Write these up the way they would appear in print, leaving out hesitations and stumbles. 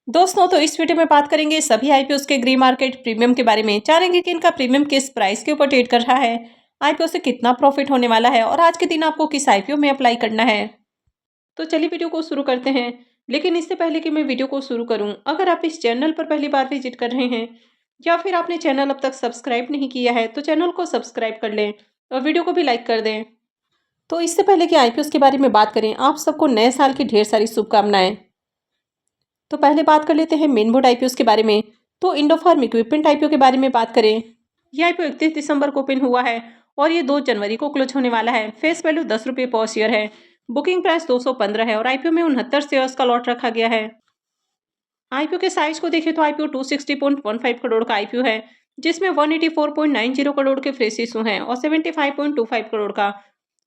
दोस्तों तो इस वीडियो में बात करेंगे सभी आईपीओ के ग्री मार्केट प्रीमियम के बारे में। जानेंगे कि इनका प्रीमियम किस प्राइस के ऊपर ट्रेड कर रहा है, आईपीओ से कितना प्रॉफिट होने वाला है और आज के दिन आपको किस आईपीओ में अप्लाई करना है। तो चलिए वीडियो को शुरू करते हैं। लेकिन इससे पहले कि मैं वीडियो को शुरू करूं, अगर आप इस चैनल पर पहली बार विजिट कर रहे हैं या फिर आपने चैनल अब तक सब्सक्राइब नहीं किया है तो चैनल को सब्सक्राइब कर लें और वीडियो को भी लाइक कर दें। तो इससे पहले कि आईपीओ के बारे में बात करें, आप सबको नए साल की ढेर सारी शुभकामनाएं। तो पहले बात कर लेते हैं मेन बोर्ड आईपीओ के बारे में। तो इंडोफार्म इक्विपमेंट आईपीओ के बारे में बात करें, यह आईपीओ 31 दिसंबर को ओपन हुआ है और ये 2 जनवरी को क्लोज होने वाला है। फेस वैल्यू 10 रुपये पर शेयर है। बुकिंग प्राइस 215 है और आईपीओ में 69 शेयर्स का लॉट रखा गया है। आईपीओ के साइज को देखें तो आईपीओ 260.15 करोड़ का आईपीओ है, जिसमें 184.90 करोड़ के फ्रेश इशू हैं और 75.25 करोड़ का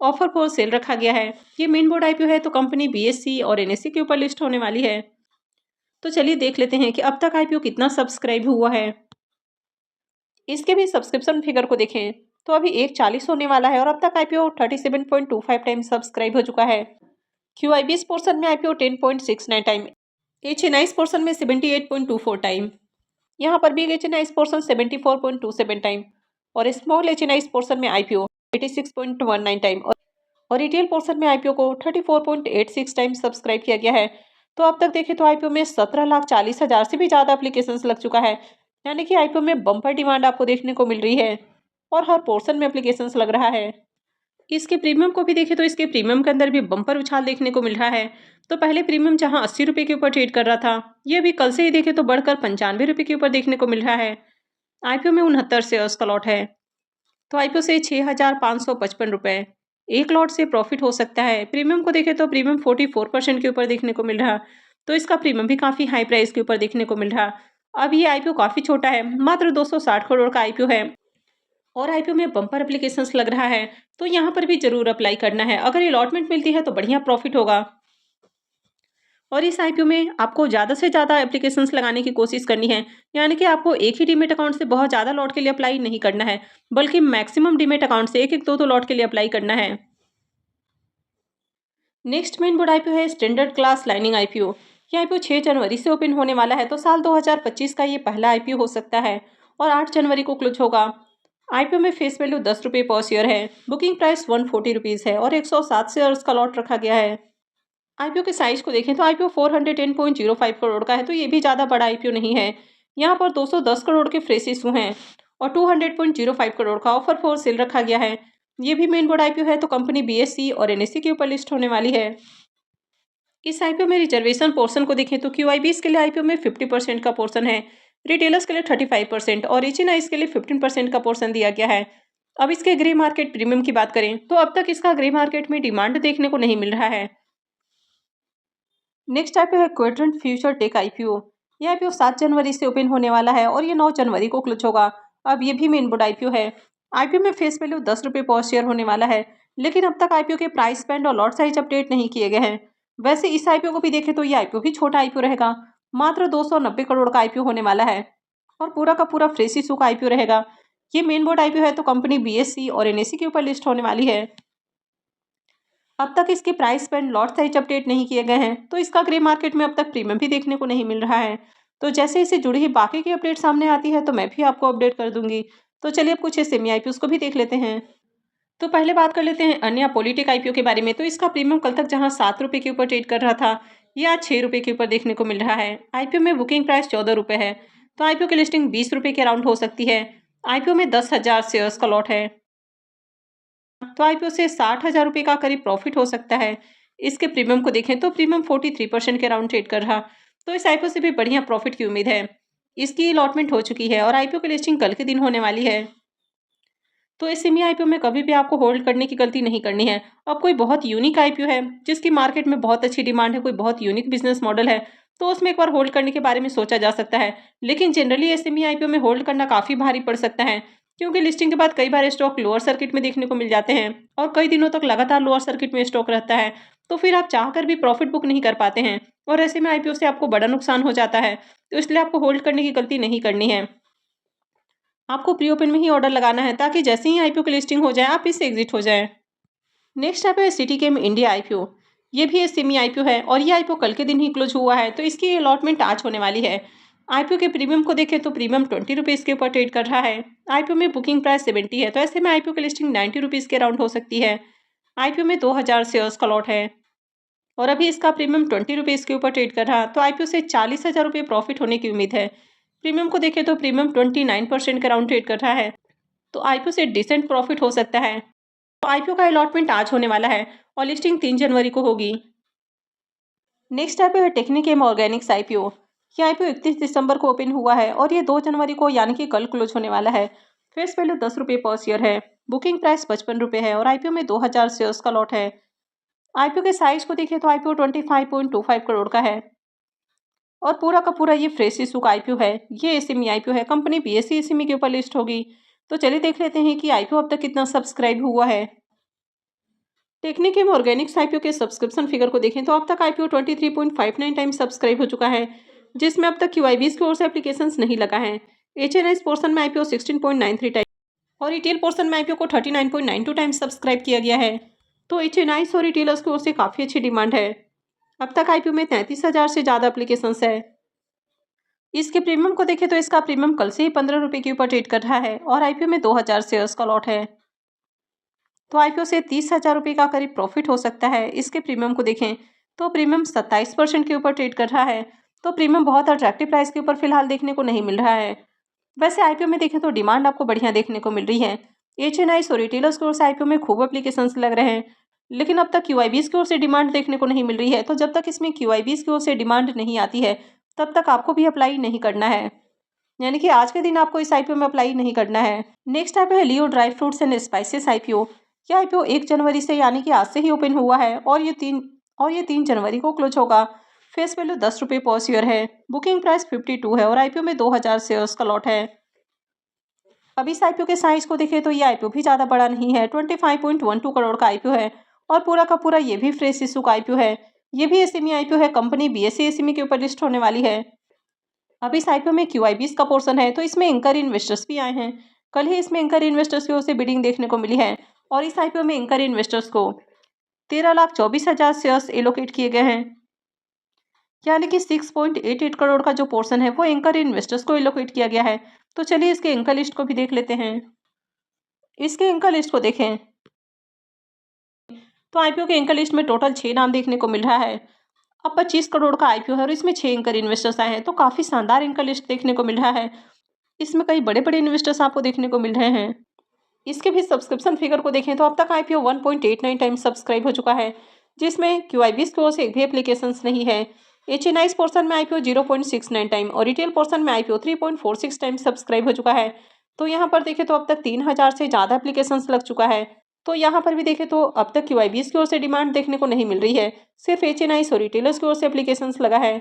ऑफर फॉर सेल रखा गया है। ये मेन बोर्ड आईपीओ है तो कंपनी बीएससी और एनएससी के ऊपर लिस्ट होने वाली है। तो चलिए देख लेते हैं कि अब तक आईपीओ कितना सब्सक्राइब हुआ है। इसके भी सब्सक्रिप्शन फिगर को देखें तो अभी 140 होने वाला है और अब तक आईपीओ 37.25 टाइम सब्सक्राइब हो चुका है। क्यूआईबीएस पोर्शन में आईपीओ 10.69 टाइम, एचएनआईस पोर्शन में 78.24 टाइम, यहाँ पर बिग एचएनआईस पोर्शन 74.27 टाइम और स्मॉल एचएनआईस पोर्शन में आईपीओ 86.19 टाइम और रिटेल पोर्शन में आईपीओ को 34.86 टाइम सब्सक्राइब किया गया है। तो अब तक देखें तो आईपीओ में 17,40,000 से भी ज़्यादा एप्लीकेशंस लग चुका है, यानी कि आईपीओ में बम्पर डिमांड आपको देखने को मिल रही है और हर पोर्शन में एप्लीकेशंस लग रहा है। इसके प्रीमियम को भी देखें तो इसके प्रीमियम के अंदर भी बम्पर उछाल देखने को मिल रहा है। तो पहले प्रीमियम जहां 80 रुपये के ऊपर ट्रेड कर रहा था, ये भी कल से ही देखें तो बढ़कर 95 रुपये के ऊपर देखने को मिल रहा है। आईपीओ में 69 शेयर्स का लॉट है। तो आईपीओ से 6,555 रुपये एक लॉट से प्रॉफिट हो सकता है। प्रीमियम को देखें तो प्रीमियम 44% के ऊपर देखने को मिल रहा, तो इसका प्रीमियम भी काफ़ी हाई प्राइस के ऊपर देखने को मिल रहा। अब ये आईपीओ काफ़ी छोटा है, मात्र 260 करोड़ का आईपीओ है और आईपीओ में बम्पर एप्लीकेशंस लग रहा है, तो यहाँ पर भी जरूर अप्लाई करना है। अगर अलॉटमेंट मिलती है तो बढ़िया प्रॉफिट होगा और इस आईपीओ में आपको ज़्यादा से ज़्यादा एप्लीकेशंस लगाने की कोशिश करनी है, यानी कि आपको एक ही डीमेट अकाउंट से बहुत ज़्यादा लॉट के लिए अप्लाई नहीं करना है, बल्कि मैक्सिमम डीमेट अकाउंट से एक एक दो लॉट के लिए अप्लाई करना है। नेक्स्ट मेन बोर्ड आईपीओ है स्टैंडर्ड क्लास लाइनिंग आईपीओ। ये आईपीओ 6 जनवरी से ओपन होने वाला है, तो साल 2025 का ये पहला आईपीओ हो सकता है और 8 जनवरी को क्लोज होगा। आईपीओ में फेस वैल्यू 10 रुपये पर शेयर है। बुकिंग प्राइस 140 रुपीज़ है और 107 शेयर्स का लॉट रखा गया है। आईपीओ के साइज को देखें तो आईपीओ 410.05 करोड़ का है, तो ये भी ज़्यादा बड़ा आईपीओ नहीं है। यहाँ पर 210 करोड़ के फ्रेश इशू हैं और 200.05 करोड़ का ऑफर फॉर सेल रखा गया है। ये भी मेन बोर्ड आईपीओ है तो कंपनी बीएससी और एनएससी के ऊपर लिस्ट होने वाली है। इस आईपीओ में रिजर्वेशन पोर्शन को देखें तो क्यूआईबीएस के लिए आईपीओ में 50% का पोर्शन है, रिटेलर्स के लिए 35% और एचएनआईस के लिए 15% का पोर्शन दिया गया है। अब इसके ग्रे मार्केट प्रीमियम की बात करें तो अब तक इसका ग्रे मार्केट में डिमांड देखने को नहीं मिल रहा है। नेक्स्ट आईपीओ है क्वाड्रेंट फ्यूचर टेक आईपीओ। ये आईपीओ 7 जनवरी से ओपन होने वाला है और ये 9 जनवरी को क्लोज होगा। अब ये भी मेन बोर्ड आईपीओ है। आईपीओ में फेस वैल्यू 10 रुपये पर शेयर होने वाला है, लेकिन अब तक आईपीओ के प्राइस बैंड और लॉट साइज अपडेट नहीं किए गए हैं। वैसे इस आईपीओ को भी देखें तो ये आईपीओ भी छोटा आईपीओ रहेगा, मात्र 290 करोड़ का आईपीओ होने वाला है और पूरा का पूरा फ्रेश इशू का आईपीओ रहेगा। ये मेन बोर्ड आईपीओ है तो कंपनी बीएससी और एनएससी के ऊपर लिस्ट होने वाली है। अब तक इसके price band lot size update नहीं किए गए हैं, तो इसका ग्रे मार्केट में अब तक प्रीमियम भी देखने को नहीं मिल रहा है। तो जैसे इसे जुड़ी हुई बाकी की अपडेट सामने आती है तो मैं भी आपको अपडेट कर दूंगी। तो चलिए अब कुछ सेमी आईपीओ को भी देख लेते हैं। तो पहले बात कर लेते हैं अन्य पॉलिटिक आईपीओ के बारे में। तो इसका प्रीमियम कल तक जहां 7 रुपये के ऊपर ट्रेड कर रहा था, ये आज 6 रुपये के ऊपर देखने को मिल रहा है। आईपीओ में बुकिंग प्राइस 14 रुपये है, तो आईपीओ की लिस्टिंग 20 रुपये के अराउंड हो सकती है। आईपीओ में 10,000 शेयर्स का लॉट है, तो आईपीओ से 60,000 रुपये का करीब प्रॉफिट हो सकता है। इसके प्रीमियम को देखें तो प्रीमियम 43% के अराउंड ट्रेड कर रहा, तो इस आईपीओ से भी बढ़िया प्रॉफिट की उम्मीद है। इसकी अलॉटमेंट हो चुकी है और आईपीओ की लिस्टिंग कल के दिन होने वाली है। तो इस सेमी आईपीओ में कभी भी आपको होल्ड करने की गलती नहीं करनी है। अब कोई बहुत यूनिक आईपीओ है जिसकी मार्केट में बहुत अच्छी डिमांड है, कोई बहुत यूनिक बिजनेस मॉडल है, तो उसमें एक बार होल्ड करने के बारे में सोचा जा सकता है। लेकिन जनरली एसएमई आईपीओ में होल्ड करना काफ़ी भारी पड़ सकता है, क्योंकि लिस्टिंग के बाद कई बार स्टॉक लोअर सर्किट में देखने को मिल जाते हैं और कई दिनों तक लगातार लोअर सर्किट में स्टॉक रहता है, तो फिर आप चाहकर भी प्रॉफिट बुक नहीं कर पाते हैं और ऐसे में आईपीओ से आपको बड़ा नुकसान हो जाता है। तो इसलिए आपको होल्ड करने की गलती नहीं करनी है। आपको प्री ओपन में ही ऑर्डर लगाना है ताकि जैसे ही आईपीओ की लिस्टिंग हो जाए आप इससे एग्जिट हो जाएं। नेक्स्ट आप है सिटी केम इंडिया आईपीओ। ये भी सेमी आईपीओ है और ये आईपीओ कल के दिन ही क्लोज हुआ है, तो इसकी अलॉटमेंट आज होने वाली है। आईपीओ के प्रीमियम को देखें तो प्रीमियम 20 रुपीज़ के ऊपर ट्रेड कर रहा है। आईपीओ में बुकिंग प्राइस 70 है, तो ऐसे में आईपीओ की लिस्टिंग 90 रुपीज़ के अराउंड हो सकती है। आईपीओ में 2000 शेयर्स का लॉट है और अभी इसका प्रीमियम 20 रुपीज़ के ऊपर ट्रेड कर रहा, तो आईपीओ से 40,000 रुपये प्रॉफिट होने की उम्मीद है। प्रीमियम को देखें तो प्रीमियम 29% के अराउंड ट्रेड कर रहा है, तो आईपीओ से डिसेंट प्रॉफिट हो सकता है। तो आईपीओ का अलॉटमेंट आज होने वाला है और लिस्टिंग 3 जनवरी को होगी। नेक्स्ट आईपीओ है टेक्निकेम ऑर्गेनिक्स आईपीओ। यह आईपीओ 31 दिसंबर को ओपन हुआ है और ये 2 जनवरी को यानी कि कल क्लोज होने वाला है। फेस वैल्यू 10 रुपये पर शेयर है। बुकिंग प्राइस 55 रुपये है और आईपीओ में 2000 शेयर्स का लॉट है। आईपीओ के साइज को देखें तो आईपीओ 25.25 करोड़ का है और पूरा का पूरा ये फ्रेश इशू का आईपीओ है। ये एसएमई आईपीओ है, कंपनी बीएसई एसएमई के ऊपर लिस्ट होगी। तो चलिए देख लेते हैं कि आईपीओ अब तक कितना सब्सक्राइब हुआ है। टेक्निकेम ऑर्गेनिक्स आईपीओ के सब्सक्रिप्शन फिगर को देखें तो अब तक आईपीओ 23.59 टाइम सब्सक्राइब हो चुका है, जिसमें अब तक क्यूआईबीज की ओर से एप्लीकेशंस नहीं लगा है। एचएनआईस पोर्शन में आईपीओ 16.93 टाइम और रिटेल पोर्शन में आईपीओ को 39.92 टाइम सब्सक्राइब किया गया है। तो एचएनआईस और रिटेलर्स की ओर से काफ़ी अच्छी डिमांड है। अब तक आईपीओ में 33,000 से ज़्यादा एप्लीकेशंस है। इसके प्रीमियम को देखें तो इसका प्रीमियम कल से ही 15 रुपये के ऊपर ट्रेड कर रहा है और आईपीओ में 2000 शेयर्स का लॉट है, तो आईपीओ से 30,000 रुपये का करीब प्रॉफिट हो सकता है। इसके प्रीमियम को देखें तो प्रीमियम 27% के ऊपर ट्रेड कर रहा है, तो प्रीमियम बहुत अट्रैक्टिव प्राइस के ऊपर फिलहाल देखने को नहीं मिल रहा है। वैसे आईपीओ में देखें तो डिमांड आपको बढ़िया देखने को मिल रही है। एचएनआईस और रिटेलर्स की ओर से आईपीओ में खूब एप्लीकेशंस लग रहे हैं, लेकिन अब तक क्यूआईबीज की ओर से डिमांड देखने को नहीं मिल रही है। तो जब तक इसमें क्यूआईबीज की ओर से डिमांड नहीं आती है तब तक आपको भी अप्लाई नहीं करना है, यानी कि आज के दिन आपको इस आईपीओ में अप्लाई नहीं करना है। नेक्स्ट आईपीओ है Leo dry fruits and spices IPO. यह आईपीओ 1 जनवरी से यानी कि आज से ही ओपन हुआ है और ये 3 जनवरी को क्लोज होगा। फेस वैल्यू 10 रुपये पर शेयर है। बुकिंग प्राइस 52 है और आईपीओ में 2000 शेयर्स का लॉट है। अब इस आईपीओ के साइज को देखें तो ये आईपीओ भी ज़्यादा बड़ा नहीं है, 25.12 करोड़ का आईपीओ है और पूरा का पूरा ये भी फ्रेश इशू का आईपीओ है। ये भी एसएमई आईपीओ है, कंपनी बीएसई एसएमई के ऊपर लिस्ट होने वाली है। अब इस आईपीओ में क्यूआईबीज का पोर्शन है, तो इसमें एंकर इन्वेस्टर्स भी आए हैं। कल ही इसमें एंकर इन्वेस्टर्स की ओर से बिडिंग देखने को मिली है और इस आईपीओ में एंकर इन्वेस्टर्स को 13,24,000 शेयर्स एलोकेट किए गए हैं, यानी कि 6.88 करोड़ का जो पोर्शन है वो एंकर इन्वेस्टर्स को एलोकेट किया गया है। तो चलिए इसके एंकर लिस्ट को भी देख लेते हैं। इसके एंकर लिस्ट को देखें तो आईपीओ के एंकर लिस्ट में टोटल 6 नाम देखने को मिल रहा है। अब 25 करोड़ का आईपीओ है और इसमें 6 एंकर इन्वेस्टर्स आए हैं, तो काफ़ी शानदार एंकर लिस्ट देखने को मिल रहा है। इसमें कई बड़े बड़े इन्वेस्टर्स आपको देखने को मिल रहे हैं। इसके भी सब्सक्रिप्शन फिगर को देखें तो अब तक आईपीओ 1.89 टाइम सब्सक्राइब हो चुका है, जिसमें क्यूआईबीज की ओर से एक भी एप्लीकेशंस नहीं है। एचएनआईस पोर्शन में आईपीओ 0.69 टाइम और रिटेल पोर्शन में आईपीओ 3.46 टाइम सब्सक्राइब हो चुका है। तो यहाँ पर देखें तो अब तक 3000 से ज़्यादा एप्लीकेशंस लग चुका है। तो यहाँ पर भी देखें तो अब तक क्यूआईबीज की ओर से डिमांड देखने को नहीं मिल रही है, सिर्फ एचएनआईस और रिटेलर्स की ओर से एप्लीकेशंस लगा है।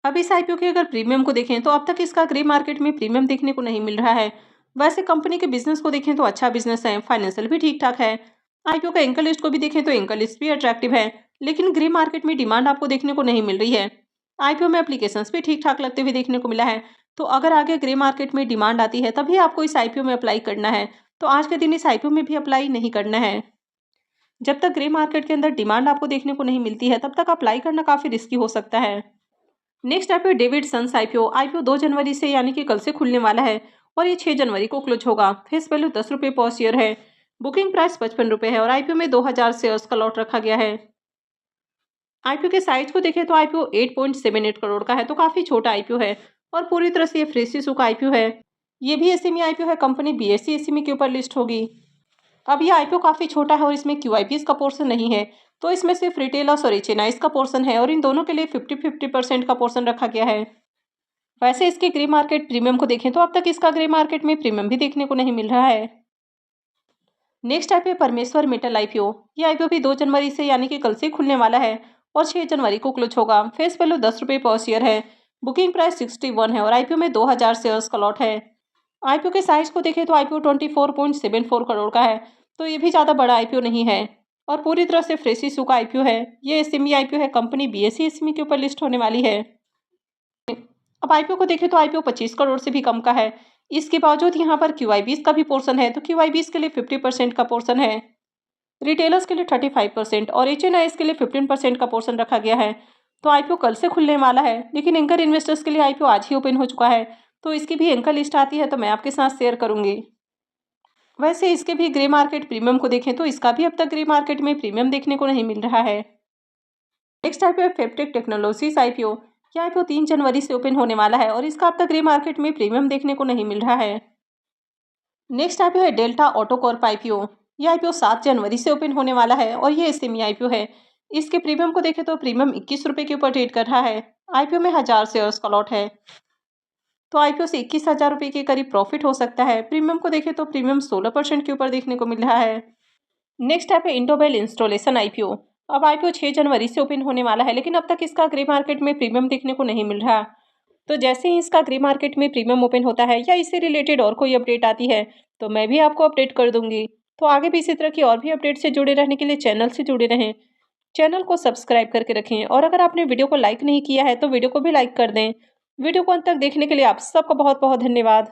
अब इस आईपीओ के अगर प्रीमियम को देखें तो अब तक इसका ग्रे मार्केट में प्रीमियम देखने को नहीं मिल रहा है। वैसे कंपनी के बिजनेस को देखें तो अच्छा बिजनेस है, फाइनेंशियल भी ठीक ठाक है। आईपीओ का एंकर लिस्ट को भी देखें तो एंकर लिस्ट भी अट्रैक्टिव है, लेकिन ग्रे मार्केट में डिमांड आपको देखने को नहीं मिल रही है। आईपीओ में एप्लीकेशंस भी ठीक ठाक लगते हुए देखने को मिला है। तो अगर आगे ग्रे मार्केट में डिमांड आती है तभी आपको इस आईपीओ में अप्लाई करना है, तो आज के दिन इस आईपीओ में भी अप्लाई नहीं करना है। जब तक ग्रे मार्केट के अंदर डिमांड आपको देखने को नहीं मिलती है तब तक अप्लाई करना काफ़ी रिस्की हो सकता है। Next IPO Davidsons IPO. IPO 2 जनवरी से यानी कि कल से खुलने वाला है और ये 6 जनवरी को क्लोज होगा। फेस वैल्यू 10 रुपये पर शेयर है। बुकिंग प्राइस 55 रुपये है और आईपीओ में 2000 शेयर्स का लॉट रखा गया है। आईपीओ के साइज को देखें तो आईपीओ 8.78 करोड़ का है, तो काफ़ी छोटा आईपीओ है और पूरी तरह से ये फ्रेश इशू का आईपीओ है। ये भी एसएमई आईपीओ है, कंपनी बीएसई एसएमई के ऊपर लिस्ट होगी। अब ये आईपीओ काफ़ी छोटा है और इसमें क्यूआईपीज का पोर्शन नहीं है, तो इसमें सिर्फ रिटेलर्स और एचएनआईस का पोर्शन है और इन दोनों के लिए 50-50% का पोर्शन रखा गया है। वैसे इसके ग्रे मार्केट प्रीमियम को देखें तो अब तक इसका ग्रे मार्केट में प्रीमियम भी देखने को नहीं मिल रहा है। नेक्स्ट आईपीओ परमेश्वर मेटल आईपीओ। ये आईपीओ भी 2 जनवरी से यानी कि कल से खुलने वाला है और 6 जनवरी को क्लोज होगा। फेस वैल्यू 10 रुपये पर शेयर है। बुकिंग प्राइस 61 है और आईपीओ में 2000 शेयर्स का लॉट है। आईपीओ के साइज को देखें तो आईपीओ 24.74 करोड़ का है, तो ये भी ज़्यादा बड़ा आईपीओ नहीं है और पूरी तरह से फ्रेश इशू का आईपीओ है। ये एसएमई आईपीओ है, कंपनी बीएसई एसएमई के ऊपर लिस्ट होने वाली है। अब आईपीओ को देखें तो आईपीओ 25 करोड़ से भी कम का है। इसके बावजूद यहाँ पर क्यूआईबीज का भी पोर्शन है, तो क्यूआईबीज के लिए 50% का पोर्शन है। रिटेलर्स के लिए 35% और एचएनआईएस के लिए 15% का पोर्शन रखा गया है। तो आईपीओ कल से खुलने वाला है, लेकिन एंकर इन्वेस्टर्स के लिए आईपीओ आज ही ओपन हो चुका है। तो इसकी भी एंकर लिस्ट आती है तो मैं आपके साथ शेयर करूंगी। वैसे इसके भी ग्रे मार्केट प्रीमियम को देखें तो इसका भी अब तक ग्रे मार्केट में प्रीमियम देखने को नहीं मिल रहा है। नेक्स्ट आईपीओ है फेपटेक टेक्नोलॉजीज आईपीओ। यह आईपीओ 3 जनवरी से ओपन होने वाला है और इसका अब तक ग्रे मार्केट में प्रीमियम देखने को नहीं मिल रहा है। नेक्स्ट आईपीओ है डेल्टा ऑटोकॉर्प आईपीओ। यह आईपीओ 7 जनवरी से ओपन होने वाला है और ये एसएमई आईपीओ है। इसके प्रीमियम को देखें तो प्रीमियम 21 रुपये के ऊपर ट्रेड कर रहा है। आईपीओ में 1000 शेयर्स का लॉट है, तो आईपीओ से 21,000 रुपये के करीब प्रॉफिट हो सकता है। प्रीमियम को देखें तो प्रीमियम 16% के ऊपर देखने को मिल रहा है। नेक्स्ट है इंडोबेल इंस्टॉलेशन आईपीओ। अब आईपीओ 6 जनवरी से ओपन होने वाला है, लेकिन अब तक इसका ग्रे मार्केट में प्रीमियम देखने को नहीं मिल रहा। तो जैसे ही इसका ग्रे मार्केट में प्रीमियम ओपन होता है या इससे रिलेटेड और कोई अपडेट आती है तो मैं भी आपको अपडेट कर दूंगी। तो आगे भी इसी तरह की और भी अपडेट से जुड़े रहने के लिए चैनल से जुड़े रहें। चैनल को सब्सक्राइब करके रखें और अगर आपने वीडियो को लाइक नहीं किया है तो वीडियो को भी लाइक कर दें। वीडियो को अंत तक देखने के लिए आप सबका बहुत बहुत धन्यवाद।